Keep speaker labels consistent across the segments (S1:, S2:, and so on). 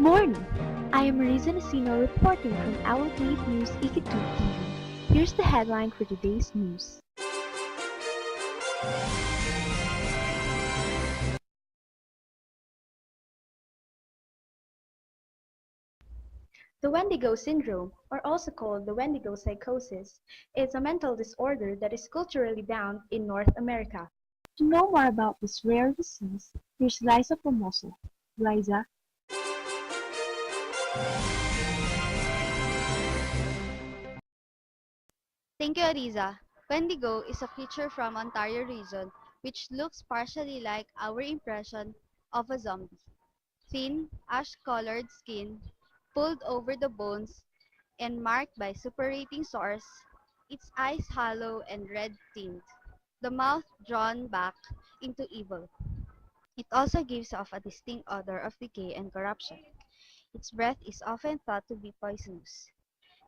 S1: morning! I am Marisa Nasino reporting from Aloeteait News Ikitut TV. Here's the headline for today's news. The Wendigo syndrome, or also called the Wendigo Psychosis, is a mental disorder that is culturally bound in North America. To know more about this rare disease, here's Liza Formoso. Liza?
S2: Thank you, Ariza. Wendigo is a creature from Ontario region which looks partially like our impression of a zombie. Thin, ash-colored skin, pulled over the bones, and marked by suppurating sores, its eyes hollow and red-tinged, the mouth drawn back into evil. It also gives off a distinct odor of decay and corruption. Its breath is often thought to be poisonous.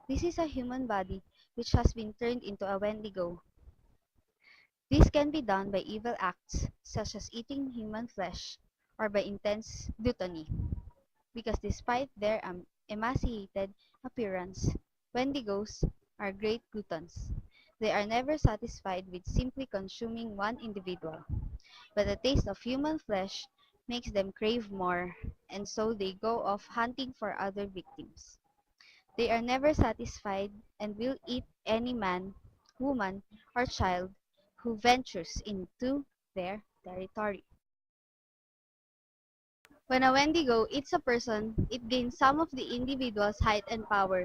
S2: This is a human body which has been turned into a Wendigo. This can be done by evil acts such as eating human flesh or by intense gluttony, because despite their emaciated appearance, Wendigos are great gluttons. They are never satisfied with simply consuming one individual, but the taste of human flesh makes them crave more, and so they go off hunting for other victims. They are never satisfied and will eat any man, woman, or child who ventures into their territory. When a Wendigo eats a person, it gains some of the individual's height and power,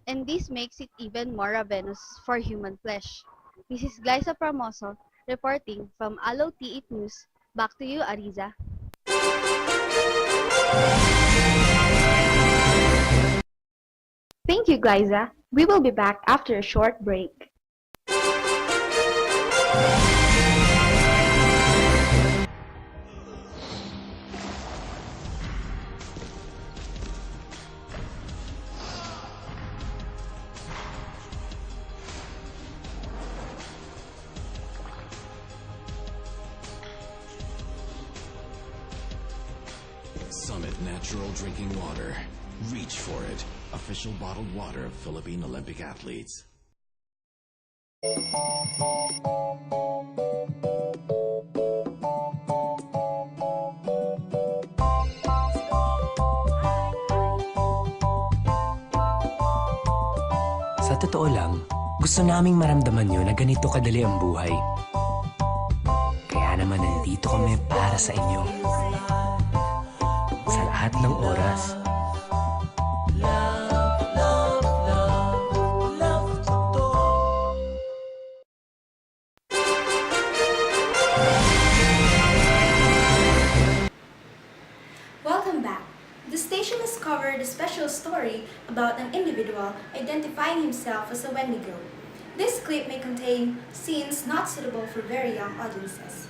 S2: and this makes it even more ravenous for human flesh. This is Glyza Pramoso reporting from Aloeteait News. Back to you, Ariza.
S1: Thank you, Glyza. We will be back after a short break.
S3: Summit Natural Drinking Water. Reach for it. Official bottled water of Philippine Olympic athletes.
S4: Sa totoo lang, gusto naming maramdaman nyo na ganito kadali ang buhay. Kaya naman nandito kami para sa inyo. Sa lahat ng oras.
S5: Welcome back. The station has covered a special story about an individual identifying himself as a Wendigo. This clip may contain scenes not suitable for very young audiences.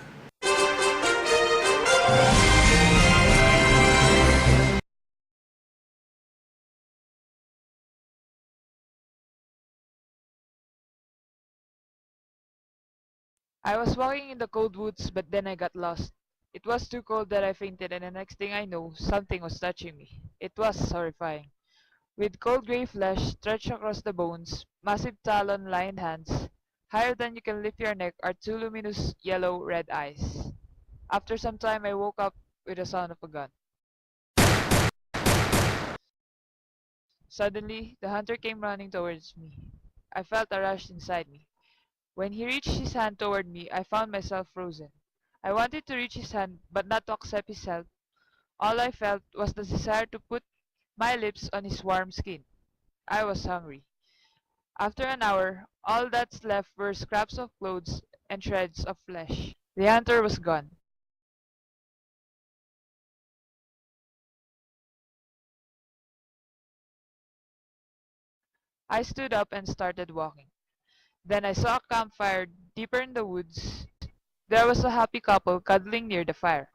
S6: I was walking in the cold woods, but then I got lost. It was too cold that I fainted, and the next thing I know, something was touching me. It was horrifying. With cold gray flesh stretched across the bones, massive talon-lined hands, higher than you can lift your neck, are two luminous yellow-red eyes. After some time, I woke up with the sound of a gun. Suddenly, the hunter came running towards me. I felt a rush inside me. When he reached his hand toward me, I found myself frozen. I wanted to reach his hand, but not to accept his help. All I felt was the desire to put my lips on his warm skin. I was hungry. After an hour, all that's left were scraps of clothes and shreds of flesh. The hunter was gone. I stood up and started walking. Then I saw a campfire deeper in the woods. There was a happy couple cuddling near the fire.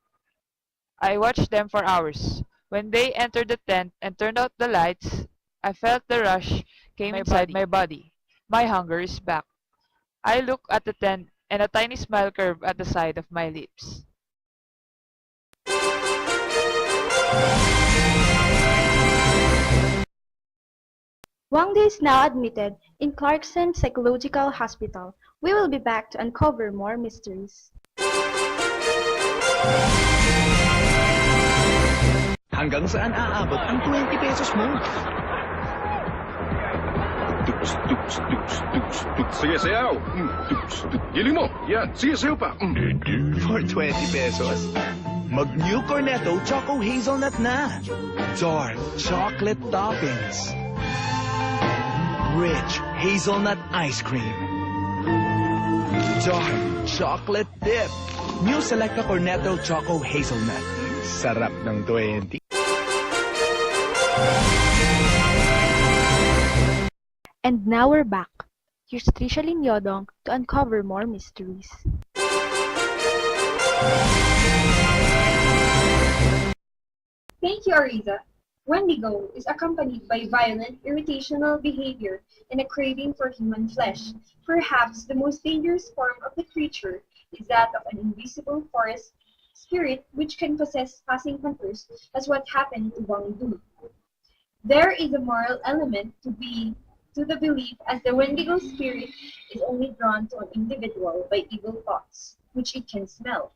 S6: I watched them for hours. When they entered the tent and turned out the lights, I felt the rush came inside my body. My hunger is back. I looked at the tent and a tiny smile curved at the side of my lips.
S1: Wang is now admitted in Clarkson Psychological Hospital. We will be back to uncover more mysteries.
S7: Hanggang saan aabot ang 20 pesos mo?
S8: Tuks, tuks, tuks, tuks, tuks. Sige, sayaw. Tuks, tuks. Giling mo. Yan. Sige, sayaw pa.
S7: For 20 pesos, mag-New Cornetto Choco Hazelnut na. Dark chocolate toppings. Rich hazelnut ice cream. Dark chocolate dip. New Selecta Cornetto Choco Hazelnut. Sarap ng 20.
S1: And now we're back. Here's Trisha Linyodong to uncover more mysteries. Thank you, Ariza. Wendigo is accompanied by violent, irritational behavior and a craving for human flesh. Perhaps the most dangerous form of the creature is that of an invisible forest spirit which can possess passing hunters, as what happened to Wang Du. There is a moral element to the belief, as the Wendigo spirit is only drawn to an individual by evil thoughts, which it can smell.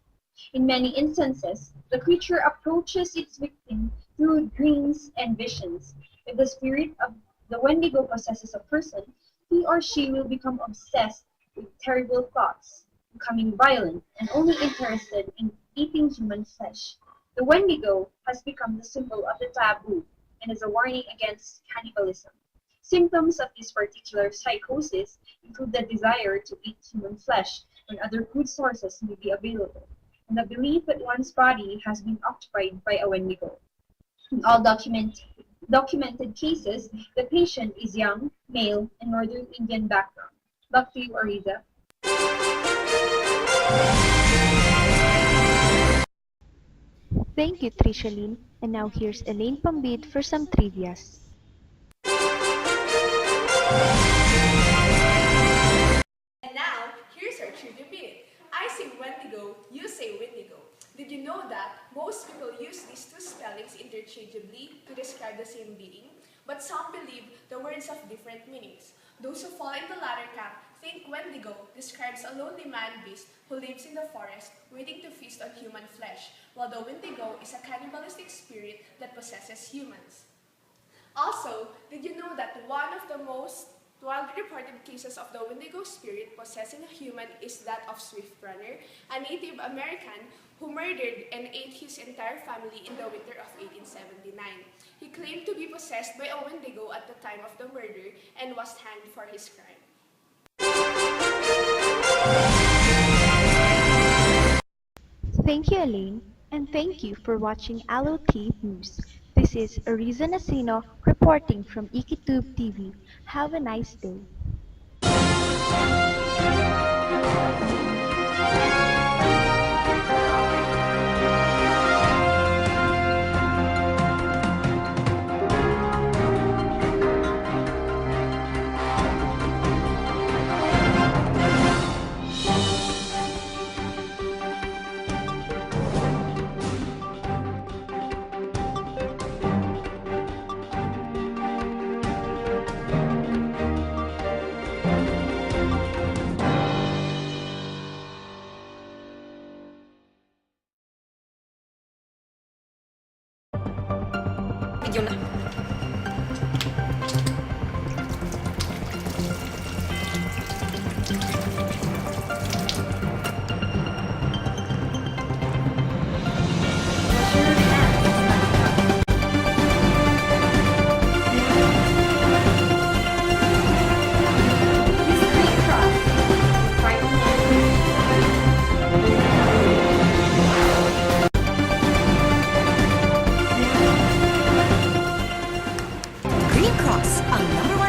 S1: In many instances, the creature approaches its victim through dreams and visions. If the spirit of the Wendigo possesses a person, he or she will become obsessed with terrible thoughts, becoming violent and only interested in eating human flesh. The Wendigo has become the symbol of the taboo and is a warning against cannibalism. Symptoms of this particular psychosis include the desire to eat human flesh when other food sources may be available, and the belief that one's body has been occupied by a Wendigo. In all documented cases, the patient is young, male, and Northern Indian background. Back to you, Ariza. Thank you, Trishaline. And now here's Elaine Pambid for some trivias.
S9: And now, here's our trivia bit. I say Wendigo, you say Wendigo. Did you know that most people use these two spellings interchangeably to describe the same being? But some believe the words have different meanings. Those who fall in the latter camp think Wendigo describes a lonely man-beast who lives in the forest waiting to feast on human flesh, while the Wendigo is a cannibalistic spirit that possesses humans. Also, did you know that one of the most widely reported cases of the Wendigo spirit possessing a human is that of Swift Runner, a Native American who murdered and ate his entire family in the winter of 1879. He claimed to be possessed by a Wendigo at the time of the murder and was hanged for his crime.
S1: Thank you, Elaine, and thank you for watching Aloeteait News. This is Ariza Nasino reporting from Ikitube TV. Have a nice day.
S5: Video na.
S10: Green Cross, ang #1